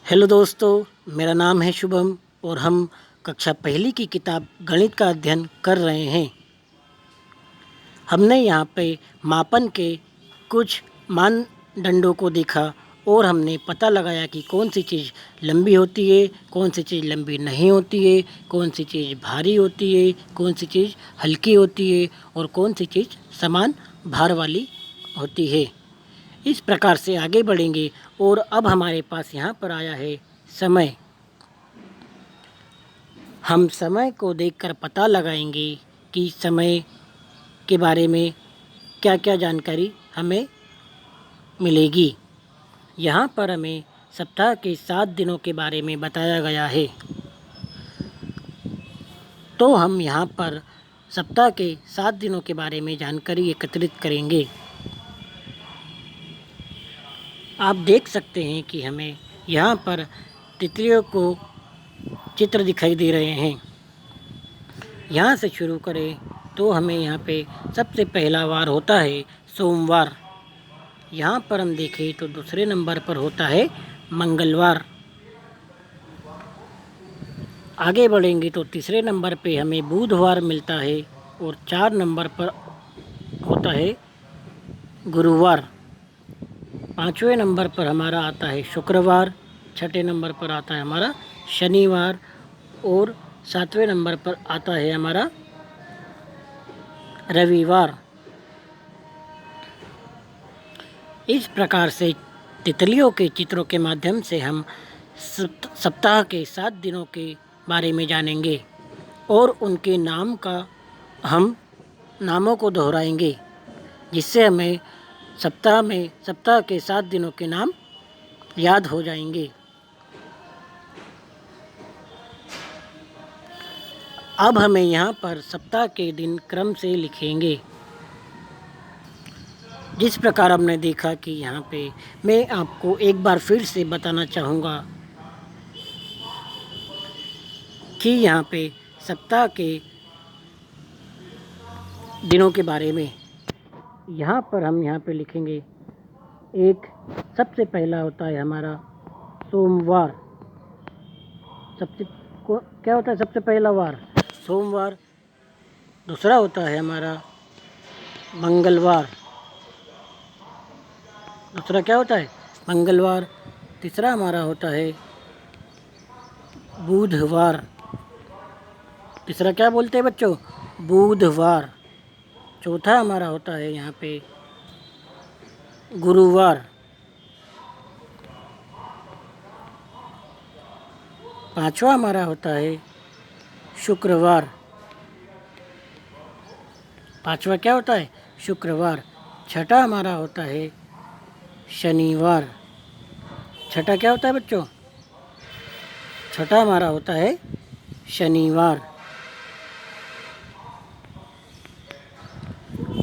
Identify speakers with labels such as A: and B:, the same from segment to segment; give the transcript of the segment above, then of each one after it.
A: Hello दोस्तों, मेरा नाम है शुभम और हम कक्षा पहली की किताब गणित का अध्ययन कर रहे हैं। हमने यहाँ पे मापन के कुछ मानदंडों को देखा और हमने पता लगाया कि कौन सी चीज़ लंबी होती है, कौन सी चीज़ लंबी नहीं होती है, कौन सी चीज़ भारी होती है, कौन सी चीज़ हल्की होती है और कौन सी चीज़ समान भार वाली होती है। इस प्रकार से आगे बढ़ेंगे और अब हमारे पास यहाँ पर आया है समय। हम समय को देखकर पता लगाएंगे कि समय के बारे में क्या क्या जानकारी हमें मिलेगी। यहाँ पर हमें सप्ताह के 7 दिनों के बारे में बताया गया है। तो हम यहाँ पर सप्ताह के 7 दिनों के बारे में जानकारी एकत्रित करेंगे। आप देख सकते हैं कि हमें यहाँ पर तितलियों को चित्र दिखाई दे रहे हैं। यहाँ से शुरू करें तो हमें यहाँ पे सबसे पहला वार होता है सोमवार। यहाँ पर हम देखें तो दूसरे नंबर पर होता है मंगलवार। आगे बढ़ेंगे तो तीसरे नंबर पे हमें बुधवार मिलता है और 4 नंबर पर होता है गुरुवार। 5वें नंबर पर हमारा आता है शुक्रवार। 6ठे नंबर पर आता है हमारा शनिवार और 7वें नंबर पर आता है हमारा रविवार। इस प्रकार से तितलियों के चित्रों के माध्यम से हम सप्ताह के 7 दिनों के बारे में जानेंगे और उनके हम नामों को दोहराएंगे, जिससे हमें सप्ताह के 7 दिनों के नाम याद हो जाएंगे। अब हमें यहाँ पर सप्ताह के दिन क्रम से लिखेंगे। जिस प्रकार हमने देखा कि यहाँ पे मैं आपको एक बार फिर से बताना चाहूँगा कि यहाँ पे सप्ताह के दिनों के बारे में यहाँ पर हम यहाँ पे लिखेंगे। सबसे पहला होता है हमारा सोमवार। क्या होता है सबसे पहला वार? सोमवार। दूसरा होता है हमारा मंगलवार। दूसरा क्या होता है? मंगलवार। तीसरा हमारा होता है बुधवार। तीसरा क्या बोलते हैं बच्चों? बुधवार। चौथा हमारा होता है यहाँ पे गुरुवार। पांचवा हमारा होता है शुक्रवार। पांचवा क्या होता है? शुक्रवार। छठा हमारा होता है शनिवार। छठा क्या होता है बच्चों? छठा हमारा होता है शनिवार।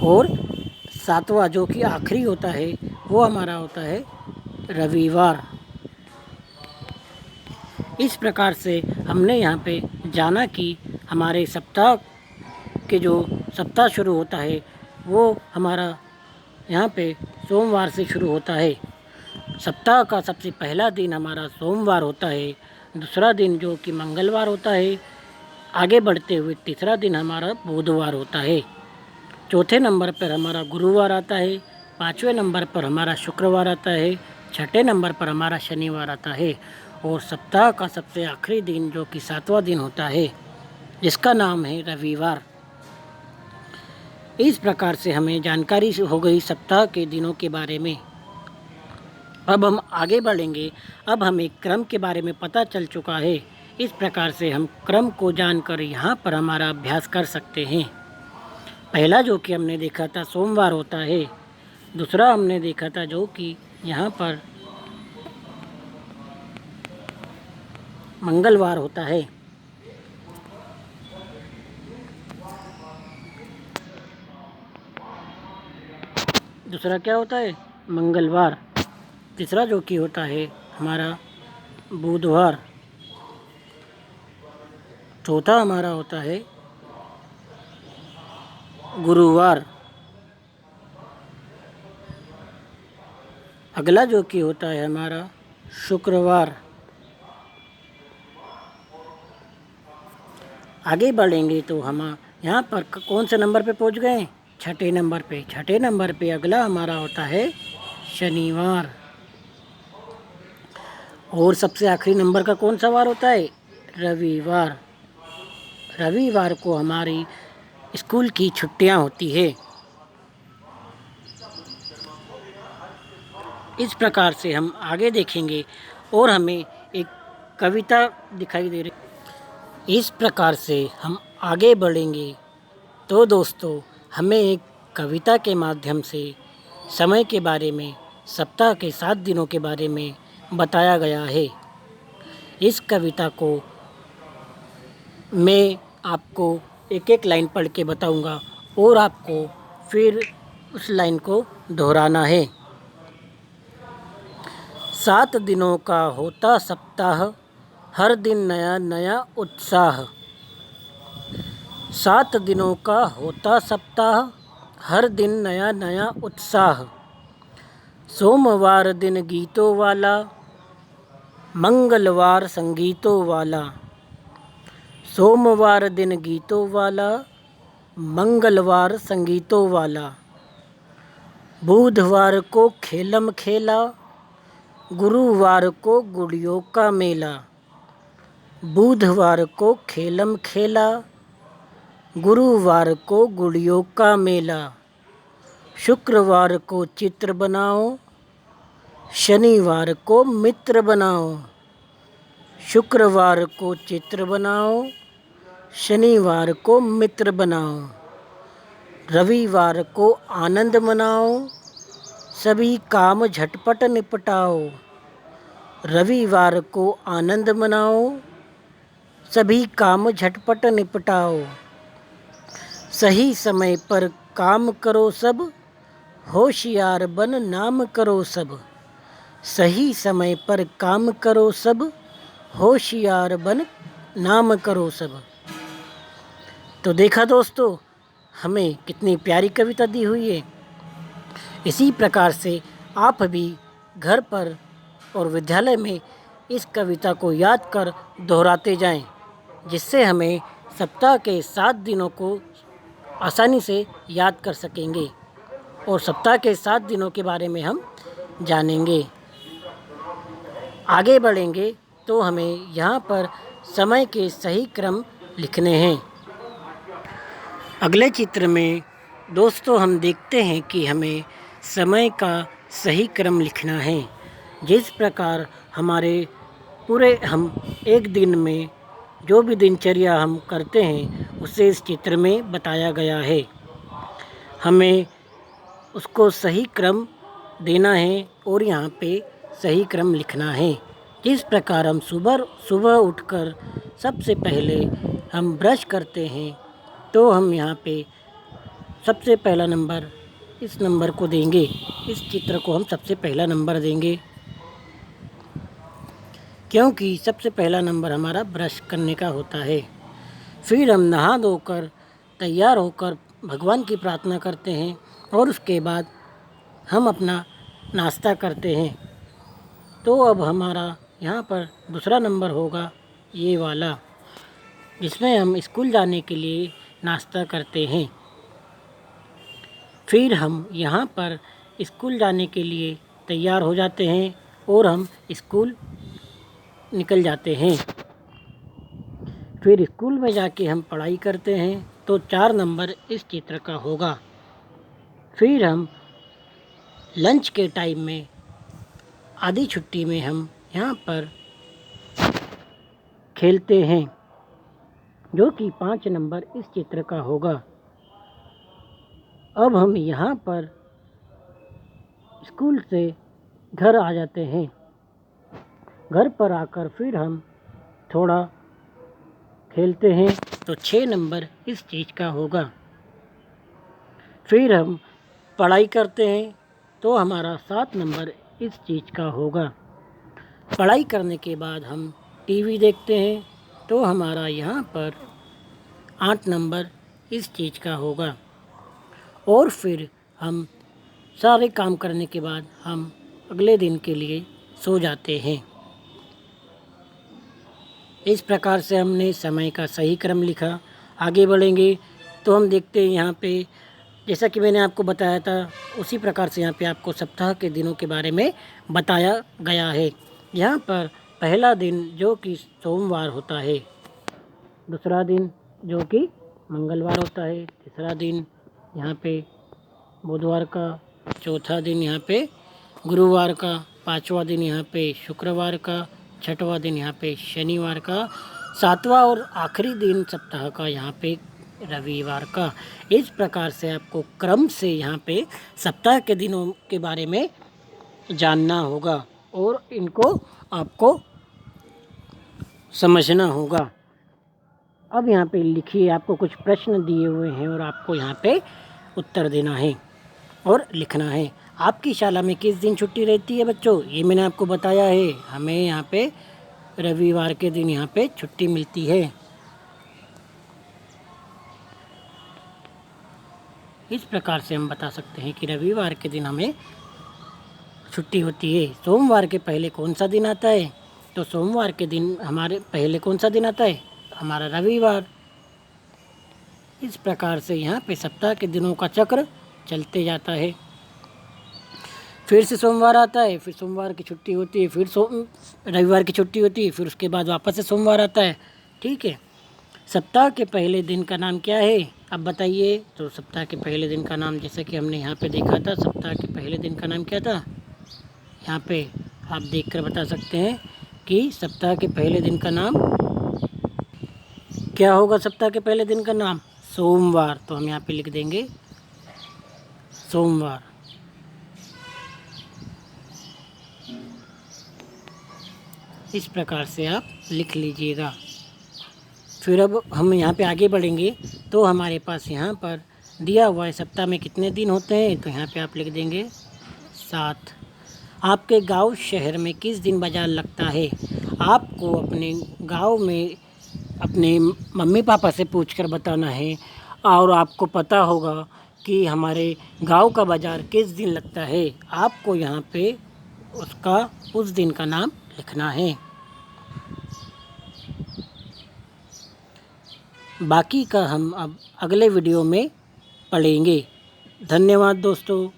A: और सातवां जो कि आखिरी होता है वो हमारा होता है रविवार। इस प्रकार से हमने यहाँ पे जाना कि हमारे सप्ताह शुरू होता है वो हमारा यहाँ पे सोमवार से शुरू होता है। सप्ताह का सबसे पहला दिन हमारा सोमवार होता है। दूसरा दिन जो कि मंगलवार होता है। आगे बढ़ते हुए तीसरा दिन हमारा बुधवार होता है। चौथे नंबर पर हमारा गुरुवार आता है। 5वें नंबर पर हमारा शुक्रवार आता है। 6ठे नंबर पर हमारा शनिवार आता है और सप्ताह का सबसे आखिरी दिन जो कि 7वां दिन होता है, जिसका नाम है रविवार। इस प्रकार से हमें जानकारी हो गई सप्ताह के दिनों के बारे में। अब हम आगे बढ़ेंगे। अब हमें क्रम के बारे में पता चल चुका है। इस प्रकार से हम क्रम को जानकर यहाँ पर हमारा अभ्यास कर सकते हैं। पहला जो कि हमने देखा था सोमवार होता है। दूसरा हमने देखा था जो कि यहाँ पर मंगलवार होता है। दूसरा क्या होता है? मंगलवार। तीसरा जो कि होता है हमारा बुधवार। चौथा हमारा होता है गुरुवार। अगला जो कि होता है हमारा शुक्रवार। आगे बढ़ेंगे तो हम यहाँ पर कौन से नंबर पे पहुँच गए? छठे नंबर पे। छठे नंबर पे अगला हमारा होता है शनिवार। और सबसे आखिरी नंबर का कौन सा वार होता है? रविवार। रविवार को हमारी स्कूल की छुट्टियां होती है। इस प्रकार से हम आगे देखेंगे और हमें एक कविता दिखाई दे रही। इस प्रकार से हम आगे बढ़ेंगे तो दोस्तों हमें एक कविता के माध्यम से समय के बारे में, सप्ताह के 7 दिनों के बारे में बताया गया है। इस कविता को मैं आपको एक एक लाइन पढ़ के बताऊंगा और आपको फिर उस लाइन को दोहराना है। 7 दिनों का होता सप्ताह, हर दिन नया नया उत्साह। 7 दिनों का होता सप्ताह, हर दिन नया नया उत्साह। सोमवार दिन गीतों वाला, मंगलवार संगीतों वाला। सोमवार दिन गीतों वाला, मंगलवार संगीतों वाला। बुधवार को खेलम खेला, गुरुवार को गुड़ियों का मेला। बुधवार को खेलम खेला, गुरुवार को गुड़ियों का मेला। शुक्रवार को चित्र बनाओ, शनिवार को मित्र बनाओ। शुक्रवार को चित्र बनाओ, शनिवार को मित्र बनाओ। रविवार को आनंद मनाओ, सभी काम झटपट निपटाओ। रविवार को आनंद मनाओ, सभी काम झटपट निपटाओ। सही समय पर काम करो सब, होशियार बन नाम करो सब। सही समय पर काम करो सब, होशियार बन नाम करो सब। तो देखा दोस्तों, हमें कितनी प्यारी कविता दी हुई है। इसी प्रकार से आप भी घर पर और विद्यालय में इस कविता को याद कर दोहराते जाएं, जिससे हमें सप्ताह के 7 दिनों को आसानी से याद कर सकेंगे और सप्ताह के 7 दिनों के बारे में हम जानेंगे। आगे बढ़ेंगे तो हमें यहाँ पर समय के सही क्रम लिखने हैं। अगले चित्र में दोस्तों हम देखते हैं कि हमें समय का सही क्रम लिखना है। जिस प्रकार हमारे पूरे हम एक दिन में जो भी दिनचर्या हम करते हैं उसे इस चित्र में बताया गया है। हमें उसको सही क्रम देना है और यहाँ पे सही क्रम लिखना है। जिस प्रकार हम सुबह उठकर सबसे पहले हम ब्रश करते हैं तो हम यहाँ पे सबसे पहला नंबर इस नंबर को देंगे। इस चित्र को हम सबसे पहला नंबर देंगे क्योंकि सबसे पहला नंबर हमारा ब्रश करने का होता है। फिर हम नहा धोकर तैयार होकर भगवान की प्रार्थना करते हैं और उसके बाद हम अपना नाश्ता करते हैं। तो अब हमारा यहाँ पर दूसरा नंबर होगा ये वाला, जिसमें हम स्कूल जाने के लिए नाश्ता करते हैं। फिर हम यहाँ पर स्कूल जाने के लिए तैयार हो जाते हैं और हम स्कूल निकल जाते हैं। फिर स्कूल में जाके हम पढ़ाई करते हैं तो 4 नंबर इस चित्र का होगा। फिर हम लंच के टाइम में आधी छुट्टी में हम यहाँ पर खेलते हैं जो कि 5 नंबर इस चित्र का होगा। अब हम यहाँ पर स्कूल से घर आ जाते हैं। घर पर आकर फिर हम थोड़ा खेलते हैं तो 6 नंबर इस चीज़ का होगा। फिर हम पढ़ाई करते हैं तो हमारा 7 नंबर इस चीज़ का होगा। पढ़ाई करने के बाद हम टीवी देखते हैं तो हमारा यहाँ पर 8 नंबर इस चीज़ का होगा। और फिर हम सारे काम करने के बाद हम अगले दिन के लिए सो जाते हैं। इस प्रकार से हमने समय का सही क्रम लिखा। आगे बढ़ेंगे तो हम देखते हैं यहाँ पे, जैसा कि मैंने आपको बताया था उसी प्रकार से यहाँ पे आपको सप्ताह के दिनों के बारे में बताया गया है। यहाँ पर पहला दिन जो कि सोमवार होता है, दूसरा दिन जो कि मंगलवार होता है, तीसरा दिन यहाँ पे बुधवार का, चौथा दिन यहाँ पे गुरुवार का, पांचवा दिन यहाँ पे शुक्रवार का, छठवां दिन यहाँ पे शनिवार का, सातवां और आखिरी दिन सप्ताह का यहाँ पे रविवार का। इस प्रकार से आपको क्रम से यहाँ पे सप्ताह के दिनों के बारे में जानना होगा और इनको आपको समझना होगा। अब यहाँ पे लिखिए, आपको कुछ प्रश्न दिए हुए हैं और आपको यहाँ पे उत्तर देना है और लिखना है। आपकी शाला में किस दिन छुट्टी रहती है बच्चों? ये मैंने आपको बताया है, हमें यहाँ पे रविवार के दिन यहाँ पे छुट्टी मिलती है। इस प्रकार से हम बता सकते हैं कि रविवार के दिन हमें छुट्टी होती है। सोमवार के पहले कौन सा दिन आता है? तो सोमवार के दिन हमारे पहले कौन सा दिन आता है? हमारा रविवार। इस प्रकार से यहाँ पे सप्ताह के दिनों का चक्र चलते जाता है। फिर से सोमवार आता है, फिर सोमवार की छुट्टी होती है, फिर रविवार की छुट्टी होती है, फिर उसके बाद वापस से सोमवार आता है। ठीक है, सप्ताह के पहले दिन का नाम क्या है? अब बताइए। तो सप्ताह के पहले दिन का नाम, जैसे कि हमने यहाँ पे देखा था, सप्ताह के पहले दिन का नाम क्या था? यहाँ पे आप देखकर बता सकते हैं कि सप्ताह के पहले दिन का नाम क्या होगा? सप्ताह के पहले दिन का नाम सोमवार। तो हम यहाँ पे लिख देंगे सोमवार। इस प्रकार से आप लिख लीजिएगा। फिर अब हम यहाँ पे आगे बढ़ेंगे तो हमारे पास यहाँ पर दिया हुआ है सप्ताह में कितने दिन होते हैं। तो यहाँ पे आप लिख देंगे 7। आपके गांव शहर में किस दिन बाज़ार लगता है? आपको अपने गांव में अपने मम्मी पापा से पूछकर बताना है और आपको पता होगा कि हमारे गांव का बाज़ार किस दिन लगता है। आपको यहाँ पे उस दिन का नाम लिखना है। बाकी का हम अब अगले वीडियो में पढ़ेंगे। धन्यवाद दोस्तों।